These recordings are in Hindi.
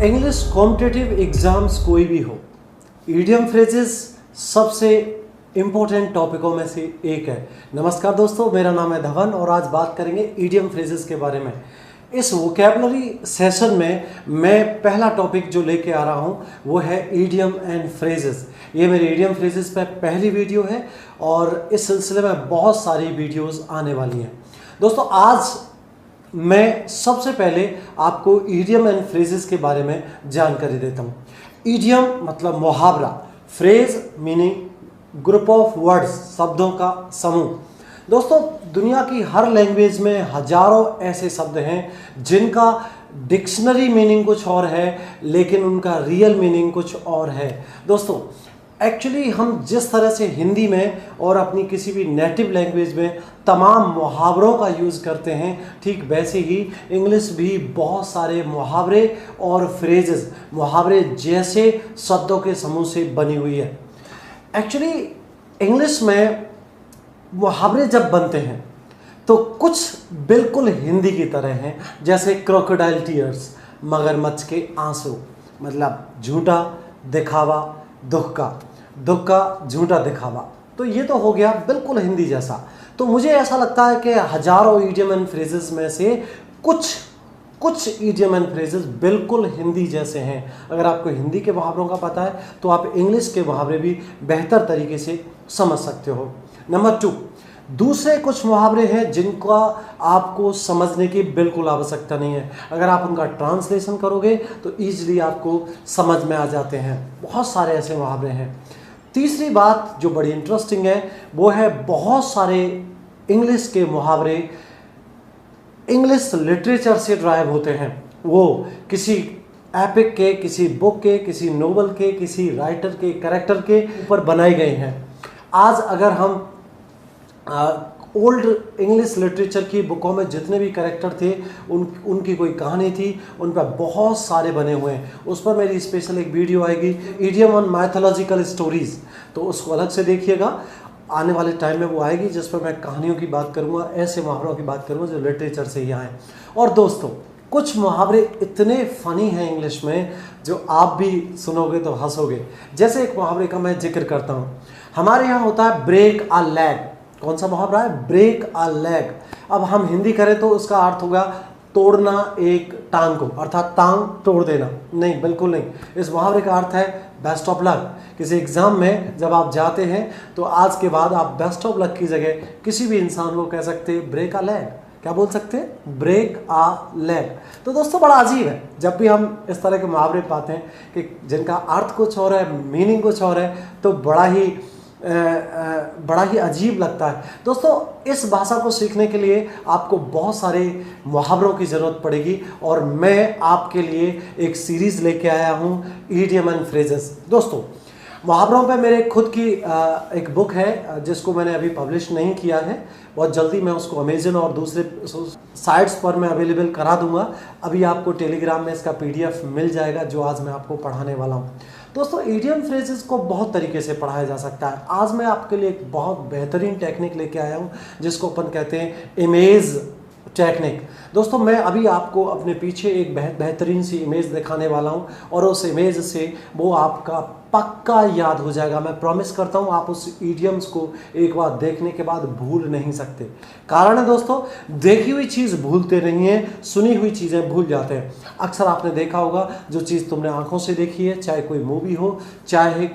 इंग्लिश कॉम्पिटिटिव एग्जाम्स कोई भी हो, ईडियम फ्रेजेस सबसे इम्पोर्टेंट टॉपिकों में से एक है। नमस्कार दोस्तों, मेरा नाम है धवन और आज बात करेंगे ईडियम फ्रेजेस के बारे में। इस वोकैबुलरी सेशन में मैं पहला टॉपिक जो लेके आ रहा हूँ वो है ईडियम एंड फ्रेजेस। ये मेरी ईडियम फ्रेजेस पे पहली वीडियो है और इस सिलसिले में बहुत सारी वीडियोस आने वाली हैं। दोस्तों, आज मैं सबसे पहले आपको ईडियम एंड फ्रेजेस के बारे में जानकारी देता हूँ। ईडियम मतलब मुहावरा, phrase meaning group of words, शब्दों का समूह। दोस्तों, दुनिया की हर लैंग्वेज में हजारों ऐसे शब्द हैं जिनका डिक्शनरी मीनिंग कुछ और है लेकिन उनका रियल मीनिंग कुछ और है। दोस्तों, एक्चुअली हम जिस तरह से हिंदी में और अपनी किसी भी नेटिव लैंग्वेज में तमाम मुहावरों का यूज़ करते हैं, ठीक वैसे ही इंग्लिश भी बहुत सारे मुहावरे और फ्रेजेस, मुहावरे जैसे शब्दों के समूह से बनी हुई है। एक्चुअली इंग्लिश में मुहावरे जब बनते हैं तो कुछ बिल्कुल हिंदी की तरह हैं, जैसे क्रोकोडाइल टीयर्स, मगरमच्छ के आंसू, मतलब झूठा दिखावा, दुख का झूठा दिखावा। तो ये तो हो गया बिल्कुल हिंदी जैसा। तो मुझे ऐसा लगता है कि हजारों ईडियम एंड फ्रेजेस में से कुछ ईडियम एंड फ्रेजेस बिल्कुल हिंदी जैसे हैं। अगर आपको हिंदी के मुहावरों का पता है तो आप इंग्लिश के मुहावरे भी बेहतर तरीके से समझ सकते हो। नंबर 2, दूसरे कुछ मुहावरे हैं जिनका आपको समझने की बिल्कुल आवश्यकता नहीं है। अगर आप उनका ट्रांसलेशन करोगे तो ईजिली आपको समझ में आ जाते हैं। बहुत सारे ऐसे मुहावरे हैं। तीसरी बात जो बड़ी इंटरेस्टिंग है वो है बहुत सारे इंग्लिश के मुहावरे इंग्लिश लिटरेचर से ड्राइव होते हैं। वो किसी एपिक के, किसी बुक के, किसी नोवेल के, किसी राइटर के कैरेक्टर के ऊपर बनाए गए हैं। आज अगर हम ओल्ड इंग्लिश लिटरेचर की बुकों में जितने भी कैरेक्टर थे उनकी कोई कहानी थी, उन पर बहुत सारे बने हुए हैं। उस पर मेरी स्पेशल एक वीडियो आएगी, ईडियम ऑन माइथोलॉजिकल स्टोरीज, तो उसको अलग से देखिएगा। आने वाले टाइम में वो आएगी जिस पर मैं कहानियों की बात करूँगा, ऐसे मुहावरों की बात करूँगा जो लिटरेचर से ही आए। और दोस्तों, कुछ मुहावरे इतने फनी हैं इंग्लिश में जो आप भी सुनोगे तो हंसोगे। जैसे एक मुहावरे का मैं जिक्र करता हूँ, हमारे यहाँ होता है ब्रेक अ लेग। कौन सा मुहावरा है? Break a leg. अब हम हिंदी करें तो उसका अर्थ होगा तोड़ना एक टांग को, अर्थात टांग तोड़ देना। नहीं, बिल्कुल नहीं। इस मुहावरे का अर्थ है बेस्ट ऑफ लक। किसी एग्जाम में जब आप जाते हैं तो आज के बाद आप बेस्ट ऑफ लक की जगह किसी भी इंसान को कह सकते हैं ब्रेक अ लेग। क्या बोल सकते हैं? ब्रेक आ लेग। तो दोस्तों, बड़ा अजीब है जब भी हम इस तरह के मुहावरे पाते हैं कि जिनका अर्थ कुछ और है, मीनिंग कुछ और है, तो बड़ा ही अजीब लगता है। दोस्तों, इस भाषा को सीखने के लिए आपको बहुत सारे मुहावरों की ज़रूरत पड़ेगी और मैं आपके लिए एक सीरीज़ लेके आया हूँ, ईडियम एंड फ्रेजेस। दोस्तों, मुहावरों पे मेरे खुद की एक बुक है जिसको मैंने अभी पब्लिश नहीं किया है। बहुत जल्दी मैं उसको अमेजन और दूसरे साइट्स पर मैं अवेलेबल करा दूंगा। अभी आपको टेलीग्राम में इसका PDF मिल जाएगा जो आज मैं आपको पढ़ाने वाला हूँ। दोस्तों, ईडियम फ्रेजेस को बहुत तरीके से पढ़ाया जा सकता है। आज मैं आपके लिए एक बहुत बेहतरीन टेक्निक लेके आया हूँ जिसको अपन कहते हैं इमेज टेक्निक। दोस्तों, मैं अभी आपको अपने पीछे एक बेहतरीन सी इमेज दिखाने वाला हूं और उस इमेज से वो आपका पक्का याद हो जाएगा। मैं प्रॉमिस करता हूं, आप उस ईडियम्स को एक बार देखने के बाद भूल नहीं सकते। कारण है दोस्तों, देखी हुई चीज़ भूलते नहीं हैं, सुनी हुई चीज़ें भूल जाते हैं। अक्सर आपने देखा होगा, जो चीज़ तुमने आंखों से देखी है, चाहे कोई मूवी हो, चाहे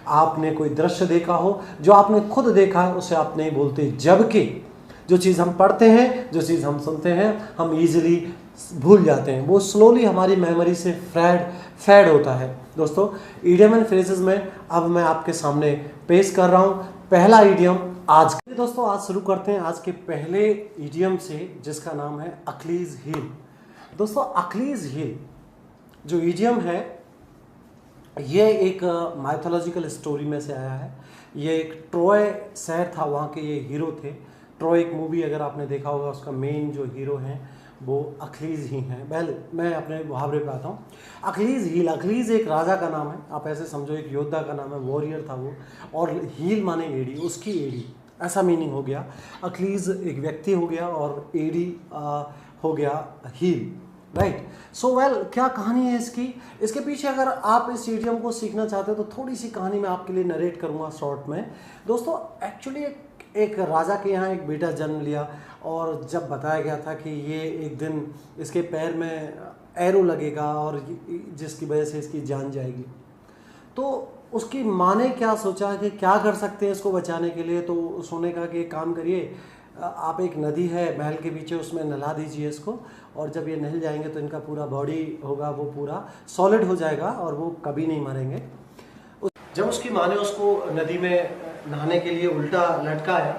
आपने कोई दृश्य देखा हो, जो आपने खुद देखा है उसे आप नहीं भूलते। जबकि जो चीज़ हम पढ़ते हैं, जो चीज़ हम सुनते हैं, हम इजीली भूल जाते हैं। वो स्लोली हमारी मेमोरी से फेड होता है। दोस्तों, ईडियम एंड फ्रेजेस में अब मैं आपके सामने पेश कर रहा हूँ पहला ईडियम आज। दोस्तों, आज शुरू करते हैं आज के पहले ईडियम से जिसका नाम है अखलीज हील। दोस्तों, अखलीज हील जो ईडियम है ये एक माइथोलॉजिकल स्टोरी में से आया है। ये एक ट्रॉय शहर था, वहाँ के ये हीरो थे। ट्रॉय एक मूवी अगर आपने देखा होगा, उसका मेन जो हीरो हैं वो अखलीज ही हैं। वेल, मैं अपने मुहावरे पे आता हूँ। अखलीज हील, अखलीज एक राजा का नाम है, आप ऐसे समझो एक योद्धा का नाम है, वॉरियर था वो। और हील माने एड़ी, उसकी एड़ी, ऐसा मीनिंग हो गया। अखलीज एक व्यक्ति हो गया और एडी हो गया हील। राइट। सो वेल, क्या कहानी है इसकी? इसके पीछे अगर आप इस इडियम को सीखना चाहते हो तो थोड़ी सी कहानी मैं आपके लिए नरेट करूँगा शॉर्ट में। दोस्तों एक्चुअली एक राजा के यहाँ एक बेटा जन्म लिया, और जब बताया गया था कि ये एक दिन इसके पैर में एरो लगेगा और जिसकी वजह से इसकी जान जाएगी, तो उसकी माँ ने क्या सोचा कि क्या कर सकते हैं इसको बचाने के लिए। तो उसने कहा कि एक काम करिए, आप एक नदी है महल के पीछे, उसमें नहला दीजिए इसको, और जब ये नहल जाएंगे तो इनका पूरा बॉडी होगा वो पूरा सॉलिड हो जाएगा और वो कभी नहीं मरेंगे। जब उसकी माँ ने उसको नदी में नहाने के लिए उल्टा लटकाया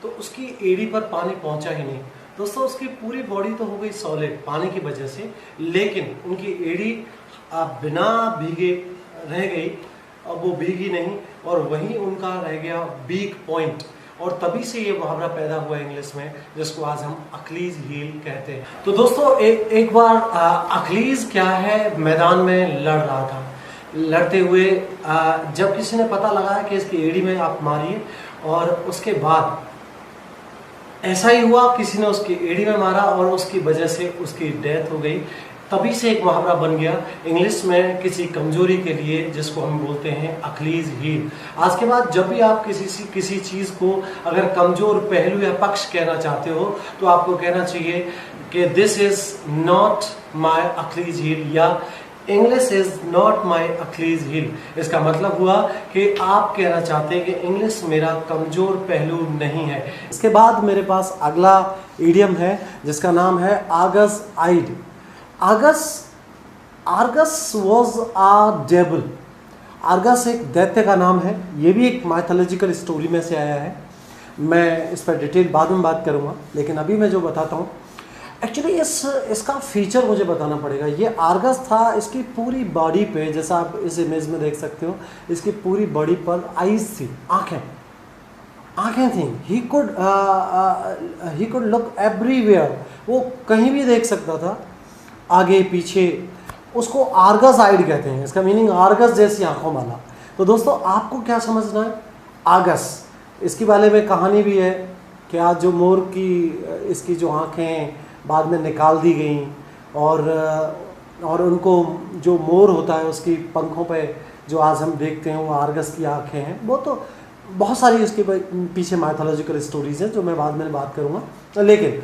तो उसकी एड़ी पर पानी पहुंचा ही नहीं। दोस्तों उसकी पूरी बॉडी तो हो गई सॉलिड पानी की वजह से, लेकिन उनकी एड़ी बिना भीगे रह गई, अब वो भीगी नहीं, और वहीं उनका रह गया वीक पॉइंट। और तभी से ये मुहावरा पैदा हुआ इंग्लिश में, जिसको आज हम अखलीज हील कहते हैं। तो दोस्तों एक बार अखलीज क्या है, मैदान में लड़ रहा था। लड़ते हुए जब किसी ने पता लगाया कि इसकी एड़ी में आप मारिए, और उसके बाद ऐसा ही हुआ, किसी ने उसकी एड़ी में मारा और उसकी वजह से उसकी डेथ हो गई। तभी से एक मुहावरा बन गया इंग्लिश में किसी कमजोरी के लिए, जिसको हम बोलते हैं अखलीज हील। आज के बाद जब भी आप किसी चीज़ को अगर कमजोर पहलू या पक्ष कहना चाहते हो तो आपको कहना चाहिए कि this is not my Achilles heel, या English is not my Achilles heel. इसका मतलब हुआ कि आप कहना चाहते हैं कि इंग्लिश मेरा कमजोर पहलू नहीं है। इसके बाद मेरे पास अगला इडियम है जिसका नाम है Argus eyed. Argus was a devil. Argus एक दैत्य का नाम है, ये भी एक माइथोलॉजिकल स्टोरी में से आया है। मैं इस पर डिटेल बाद में बात करूंगा, लेकिन अभी मैं जो बताता हूँ एक्चुअली इसका फीचर मुझे बताना पड़ेगा। ये आर्गस था, इसकी पूरी बॉडी पे, जैसा आप इस इमेज में देख सकते हो, इसकी पूरी बॉडी पर आईज थी, आंखें थी। ही कुड लुक एवरीवेयर, वो कहीं भी देख सकता था, आगे पीछे। उसको आर्गस आइड कहते हैं, इसका मीनिंग आर्गस जैसी आंखों वाला। तो दोस्तों आपको क्या समझना है, आगस, इसके बारे में कहानी भी है कि आज जो मोर की इसकी जो आंखें बाद में निकाल दी गई, और उनको जो मोर होता है उसकी पंखों पे जो आज हम देखते हैं वो आर्गस की आंखें हैं। वो तो बहुत सारी उसके पीछे माइथोलॉजिकल स्टोरीज हैं जो मैं बाद में बात करूँगा। लेकिन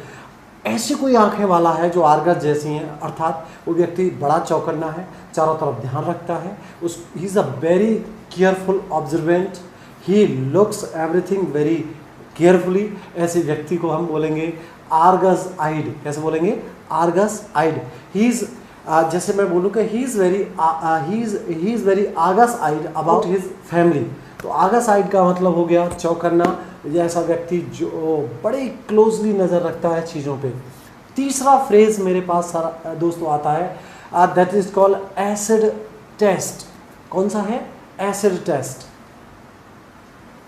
ऐसी कोई आंखें वाला है जो आर्गस जैसी हैं, अर्थात वो व्यक्ति बड़ा चौकन्ना है, चारों तरफ ध्यान रखता है, he is a very careful observant, he looks everything very carefully. ऐसे व्यक्ति को हम बोलेंगे आर्गस आइड। कैसे बोलेंगे? Argus eyed. ही इज जैसे मैं बोलूँ कि he is very argus eyed about his family. तो आर्गस आइड का मतलब हो गया चौकन्ना, ऐसा व्यक्ति जो बड़े क्लोजली नज़र रखता है चीज़ों पे। तीसरा फ्रेज मेरे पास सारा दोस्तों आता है, that is called acid test. कौन सा है? Acid test.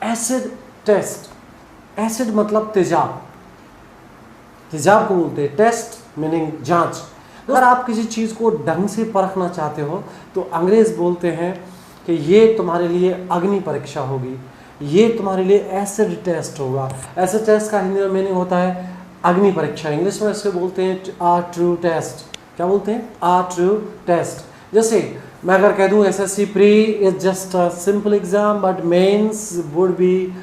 Acid test, acid मतलब तेजाब, तेजाब को बोलते हैं, टेस्ट मीनिंग जांच। अगर आप किसी चीज़ को ढंग से परखना चाहते हो तो अंग्रेज बोलते हैं कि ये तुम्हारे लिए अग्नि परीक्षा होगी, ये तुम्हारे लिए एसिड टेस्ट होगा। एसिड टेस्ट का हिंदी में मीनिंग होता है अग्नि परीक्षा। इंग्लिश में इससे बोलते हैं आ ट्रू टेस्ट। क्या बोलते हैं? A true test. जैसे मैं अगर कह दूं SSC pre is just a simple exam but mains would be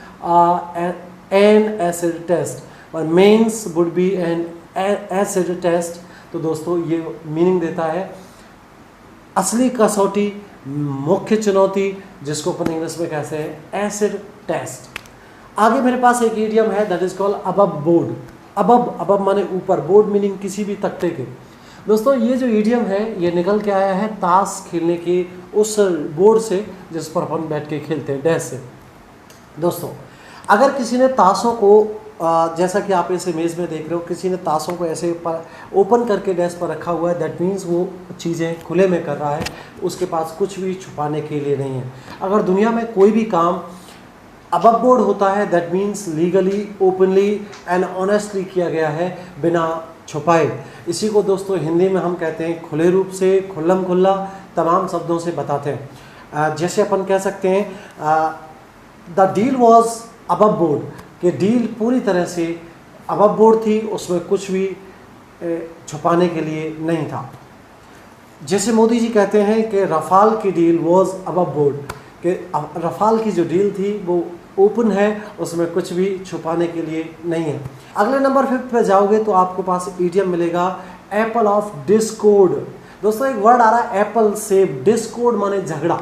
an acid test, और mains would be an acid test, तो दोस्तों ये मीनिंग देता है असली कसौटी, मुख्य चुनौती, जिसको अपन इंग्लिश में कहते हैं एसिड टेस्ट। आगे मेरे पास एक इडियम है that is called above board. Above माने ऊपर, बोर्ड मीनिंग किसी भी तख्ते के। दोस्तों ये जो इडियम है ये निकल के आया है ताश खेलने के उस बोर्ड से जिस पर अपन बैठ के खेलते हैं, डैश से। दोस्तों अगर किसी ने ताशों को जैसा कि आप इस इमेज में देख रहे हो, किसी ने ताशों को ऐसे पर ओपन करके डेस्क पर रखा हुआ है, दैट मीन्स वो चीज़ें खुले में कर रहा है, उसके पास कुछ भी छुपाने के लिए नहीं है। अगर दुनिया में कोई भी काम अबव बोर्ड होता है that means legally, openly and honestly किया गया है, बिना छुपाए। इसी को दोस्तों हिंदी में हम कहते हैं खुले रूप से, खुल्लम खुल्ला, तमाम शब्दों से बताते हैं। जैसे अपन कह सकते हैं the deal was above board, कि डील पूरी तरह से अबव बोर्ड थी, उसमें कुछ भी छुपाने के लिए नहीं था। जैसे मोदी जी कहते हैं कि रफाल की डील वॉज अबव बोर्ड, कि रफाल की जो डील थी वो ओपन है, उसमें कुछ भी छुपाने के लिए नहीं है। अगले नंबर 5 पे जाओगे तो आपके पास इडियम मिलेगा एप्पल ऑफ डिस्कॉर्ड। दोस्तों एक वर्ड आ रहा है एप्पल सेब, डिस्कॉर्ड माने झगड़ा,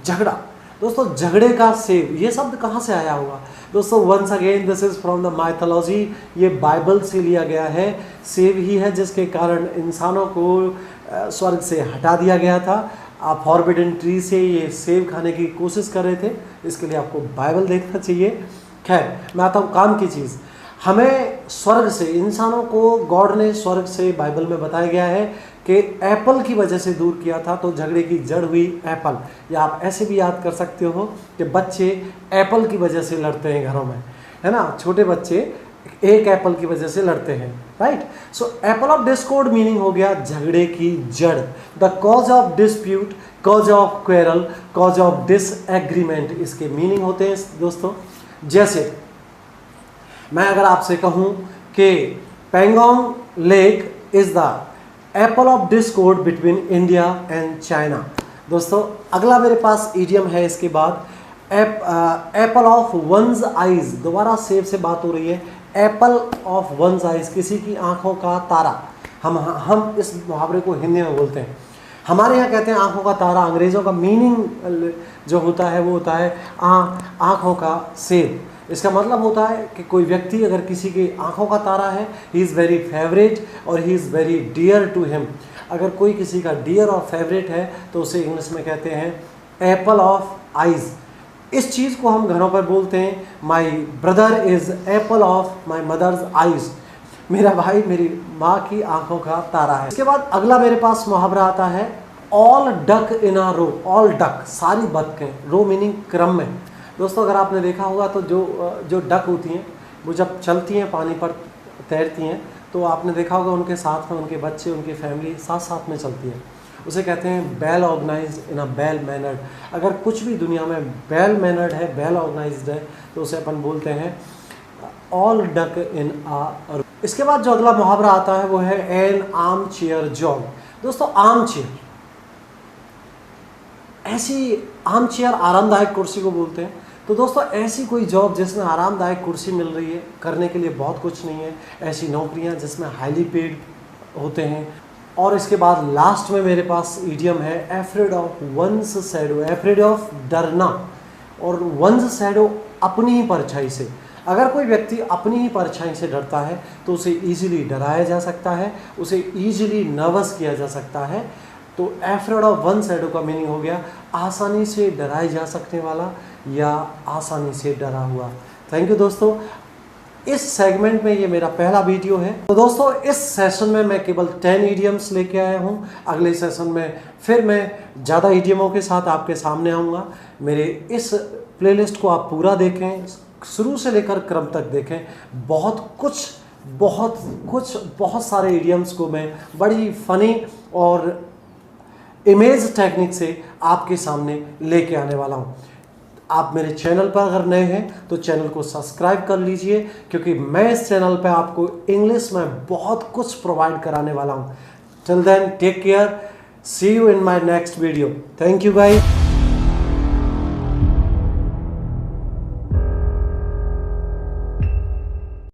झगड़ा। दोस्तों झगड़े का सेब, ये शब्द कहाँ से आया होगा? दोस्तों once again this is from the mythology, ये बाइबल से लिया गया है। सेब ही है जिसके कारण इंसानों को स्वर्ग से हटा दिया गया था। आप फॉरबिडन ट्री से ये सेब खाने की कोशिश कर रहे थे, इसके लिए आपको बाइबल देखना चाहिए। खैर मैं आता हूँ काम की चीज़। हमें स्वर्ग से, इंसानों को गॉड ने स्वर्ग से बाइबल में बताया गया है कि एप्पल की वजह से दूर किया था, तो झगड़े की जड़ हुई एप्पल। या आप ऐसे भी याद कर सकते हो कि बच्चे एप्पल की वजह से लड़ते हैं घरों में, है ना। छोटे बच्चे एक एप्पल की वजह से लड़ते हैं, right. So Apple of Discord meaning हो गया झगड़े की जड़, the cause of dispute, cause of quarrel, cause of disagreement, इसके मीनिंग होते हैं दोस्तों। जैसे मैं अगर आपसे कहूं कि Pangong lake is the Apple of Discord between India and China. दोस्तों अगला मेरे पास इडियम है इसके बाद एप्पल ऑफ वंस आइज। दोबारा सेब से बात हो रही है। एप्पल ऑफ वंस आइज, किसी की आंखों का तारा। हम इस मुहावरे को हिंदी में बोलते हैं, हमारे यहाँ कहते हैं आंखों का तारा। अंग्रेज़ों का मीनिंग जो होता है वो होता है आंखों का सेब। इसका मतलब होता है कि कोई व्यक्ति अगर किसी की आंखों का तारा है, ही इज़ वेरी फेवरेट और he is very dear to him. अगर कोई किसी का डियर और फेवरेट है तो उसे इंग्लिश में कहते हैं एप्पल ऑफ आइज़। इस चीज़ को हम घरों पर बोलते हैं, my brother is apple of my mother's eyes. मेरा भाई मेरी माँ की आंखों का तारा है। इसके बाद अगला मेरे पास मुहावरा आता है ऑल डक इन आ रो। ऑल डक, सारी बतखें, रो मीनिंग क्रम में। दोस्तों अगर आपने देखा होगा तो जो डक होती हैं वो जब चलती हैं, पानी पर तैरती हैं, तो आपने देखा होगा उनके साथ में उनके बच्चे, उनकी फैमिली साथ साथ में चलती है। उसे कहते हैं well organised in a well mannered. अगर कुछ भी दुनिया में वेल मैनर्ड है, वेल ऑर्गेनाइज्ड है, तो उसे अपन बोलते हैं ऑल डक इन आ। इसके बाद जो अगला मुहावरा आता है वो है एन आर्म चेयर जॉब। दोस्तों आर्म चेयर, ऐसी आर्म चेयर आरामदायक कुर्सी को बोलते हैं। तो दोस्तों ऐसी कोई जॉब जिसमें आरामदायक कुर्सी मिल रही है, करने के लिए बहुत कुछ नहीं है, ऐसी नौकरियां जिसमें हाईली पेड होते हैं। और इसके बाद लास्ट में मेरे पास इडियम है afraid of once shadow. Afraid of डरना, और वंस शैडो अपनी ही परछाई से। अगर कोई व्यक्ति अपनी ही परछाई से डरता है तो उसे ईजिली डराया जा सकता है, उसे ईजिली नर्वस किया जा सकता है। तो एफ्रेड ऑफ वन शैडो का मीनिंग हो गया आसानी से डराए जा सकने वाला या आसानी से डरा हुआ। थैंक यू दोस्तों। इस सेगमेंट में ये मेरा पहला वीडियो है। तो दोस्तों इस सेशन में मैं केवल 10 इडियम्स लेके आया हूँ। अगले सेशन में फिर मैं ज़्यादा इडियमों के साथ आपके सामने आऊँगा। मेरे इस प्लेलिस्ट को आप पूरा देखें, शुरू से लेकर क्रम तक देखें। बहुत सारे इडियम्स को मैं बड़ी फनी और इमेज टेक्निक से आपके सामने लेके आने वाला हूँ। आप मेरे चैनल पर अगर नए हैं तो चैनल को सब्सक्राइब कर लीजिए, क्योंकि मैं इस चैनल पर आपको इंग्लिश में बहुत कुछ प्रोवाइड कराने वाला हूँ। Till then take care, see you in my next video. Thank you guys.